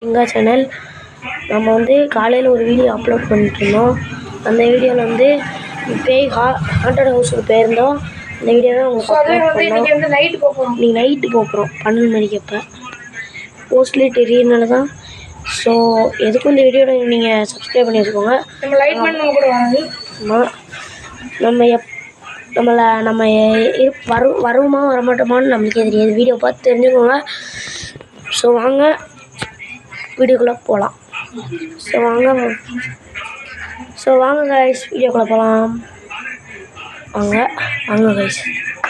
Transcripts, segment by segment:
எங்கள் சேனல் நம்ம காலையில் ஒரு வீடியோ அப்லோட் பண்ணிட்டுருந்தோம். அந்த வீடியோவில் பேய் ஹாண்டட் ஹவுஸுக்கு போயிருந்தோம். அந்த வீடியோவை உங்களுக்கு அப்லோட் பண்ணோம். இன்றைக்கி நைட்டு போகிறோம் 12 மணிக்கு. அப்போ போஸ்ட்லேயே தெரியறதுனால தான். ஸோ எதுக்கும் இந்த வீடியோவில் நீங்கள் சப்ஸ்கிரைப் பண்ணி வச்சுக்கோங்க. நம்ம லைட் பண்ண கூட வாங்க. நம்ம வருவோமா வரமாட்டோமான்னு நம்மளுக்கே தெரியாது. வீடியோ பார்த்து தெரிஞ்சுக்கோங்க. ஸோ வாங்க வீடியோக்குள்ளே போகலாம். வாங்க கைஸ், வீடியோக்குள்ளே போகலாம். வாங்க கைஸ்.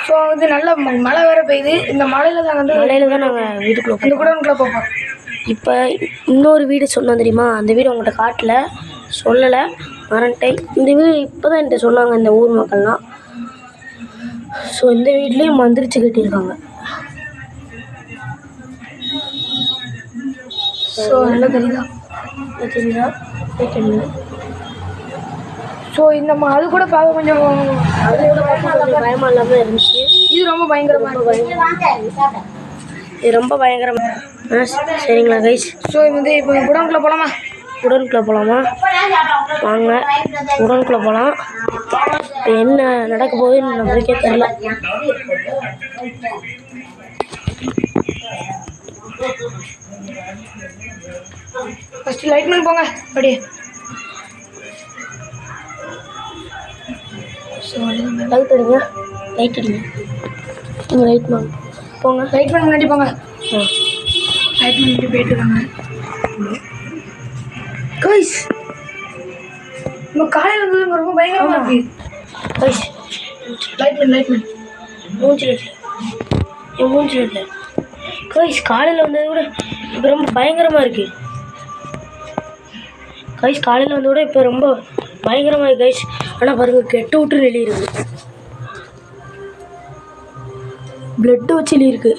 ஸோ நல்ல மழை வேறு பெய்யுது. இந்த மழையில் தான் நாங்கள் வீட்டுக்குள்ளே அந்த குடோனுக்குள்ளே போகிறோம். இப்போ இன்னொரு வீடு சொன்னோம் தெரியுமா? அந்த வீடு உங்கள்கிட்ட காட்டல, சொல்லலை, மறந்துட்டேன். இந்த வீடு இப்போ தான் என்கிட்ட சொன்னாங்க இந்த ஊர் மக்கள்லாம். ஸோ இந்த வீட்லேயும் மந்திரிச்சு கட்டியிருக்காங்க. ஸோ நல்லா தெரியுதா? ஸோ இந்த அது கூட பார்க்க கொஞ்சம் பயமாக இல்லாமல் இருந்துச்சு. இது ரொம்ப பயங்கரமாக இது ரொம்ப பயங்கரமாக. சரிங்களா கைஸ்? ஸோ இப்போ குடோனுக்குள்ளே போகலாமா? வாங்க குடோனுக்குள்ளே போகலாம். இப்போ என்ன நடக்க போகுதுன்னு நம்மளுக்கே தெரியல. ஃபஸ்ட்டு லைட் மேன் போங்க அப்படியே. ஸோ லைட் அடிங்க. நீங்கள் லைட் மேன் போங்க. லைட் மேன் முன்னாடி போங்க. லைட் மேன் முன்னாடி போயிட்டுருக்காங்க. கைஸ் நம்ம காலையில் இருந்தது ரொம்ப பயங்கரமாக இருக்குது. கைஸ் லைட் மேன் மூஞ்சி இல்லை. கைஸ் காலையில் வந்தது கூட இப்போ ரொம்ப பயங்கரமாக இருக்குது. கைஸ் காலையில் வந்தது கூட இப்போ ரொம்ப பயங்கரமாக இருக்குது கைஸ். ஆனால் பாருங்கள், கெட்டு விட்டு வெளியே இருக்குது. பிளட்டு வச்சு எழுதியிருக்கு.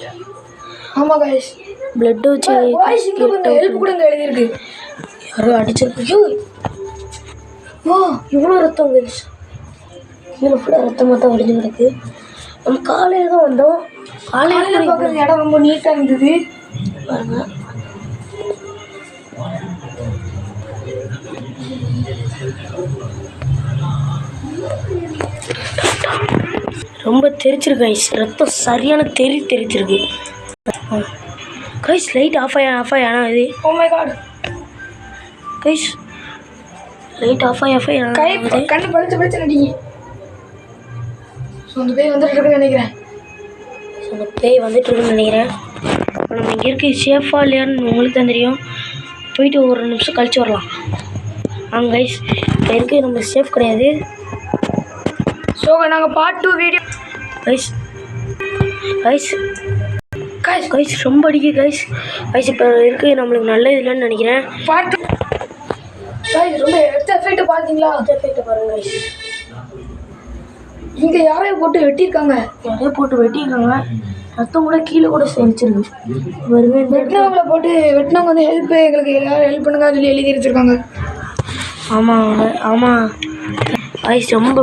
ஆமாம் கைஸ், பிளட்டு வச்சு ஹெல்ப் கூட இங்கே எழுதியிருக்கு. யாரோ அடிச்சிருக்கு. இவ்வளோ ரத்தம் கைஸ். கீழே ஃபுல்லாக ரத்தமாக தான் வடிஞ்சு கிடக்கு. நம்ம காலையில் தான் வந்தோம். காலையில் பார்க்குற இடம் ரொம்ப நீட்டாக இருந்தது. பாருங்க, ரொம்ப தெரிச்சிருக்கு கைஸ். ரத்தம் சரியான தெரிச்சிருக்கு கைஸ். லைட் ஆஃப் ஆகி ஆனால் இது oh my God guys, light off ஆகி கண்ணு பழிச்சு நடிங்க. ஸோ அந்த பேய் வந்துட்டுருக்குன்னு நினைக்கிறேன். நம்ம இங்கே இருக்க சேஃபாக இல்லையான்னு உங்களுக்கு தான் தெரியும். போயிட்டு ஒரு 2 நிமிஷம் கழிச்சு வரலாம். கைஸ், இப்போ இருக்குது நம்ம சேஃப் கிடையாது. ஸோ நாங்கள் பார்ட் 2 வீடியோ கைஸ் ரொம்ப அடிக்கு கைஸ். இப்போ இருக்குது நம்மளுக்கு நல்லது இல்லைன்னு நினைக்கிறேன். பார்ட் 2 ரொம்ப எஃபெக்ட் பார்த்தீங்களா? எஃபெக்ட் பாருங்க கைஸ். இங்கே யாரையும் போட்டு வெட்டியிருக்காங்க. ரத்தம் கூட கீழே கூட செஞ்சிருக்கு. வெட்டினவங்களை போட்டு வெட்டினவங்க ஹெல்ப் எங்களுக்கு எல்லாரும் ஹெல்ப் பண்ணுங்க சொல்லி எழுதி வச்சுருக்காங்க. ஆமாம் கைஸ், ரொம்ப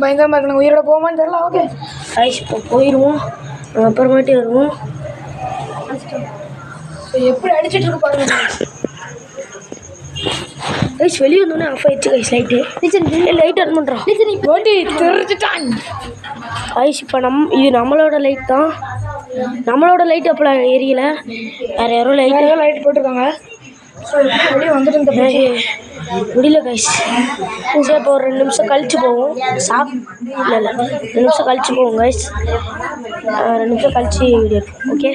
பயங்கரமாக இருக்கு. நாங்கள் உயிரோட போவோமான்னு தெரியல. ஓகே கைஸ், இப்போ போயிடுவோம். அப்புறமேட்டே வருவோம். எப்படி அடிச்சிட்டு இருக்கு பாருங்க கைஸ். வெளியே வந்தோடனே ஆஃப் ஆயிடுச்சு கைஸ் லைட்டு. லைட் ஆன் பண்ணுறோம் தெரிஞ்சுட்டான் கைஸ். இப்போ இது நம்மளோட லைட் தான். நம்மளோட லைட் அப்போ எரியல, வேறு யாரோ லைட் போட்டிருக்காங்க. ஸோ வெளியே வந்துட்டு இந்த முடியல கைஸ். இப்போ ஒரு 2 நிமிஷம் கழிச்சு போவோம். இல்லை 2 நிமிஷம் கழிச்சு போவோம் கைஸ். 2 நிமிஷம் கழிச்சு வீடியோ. ஓகே.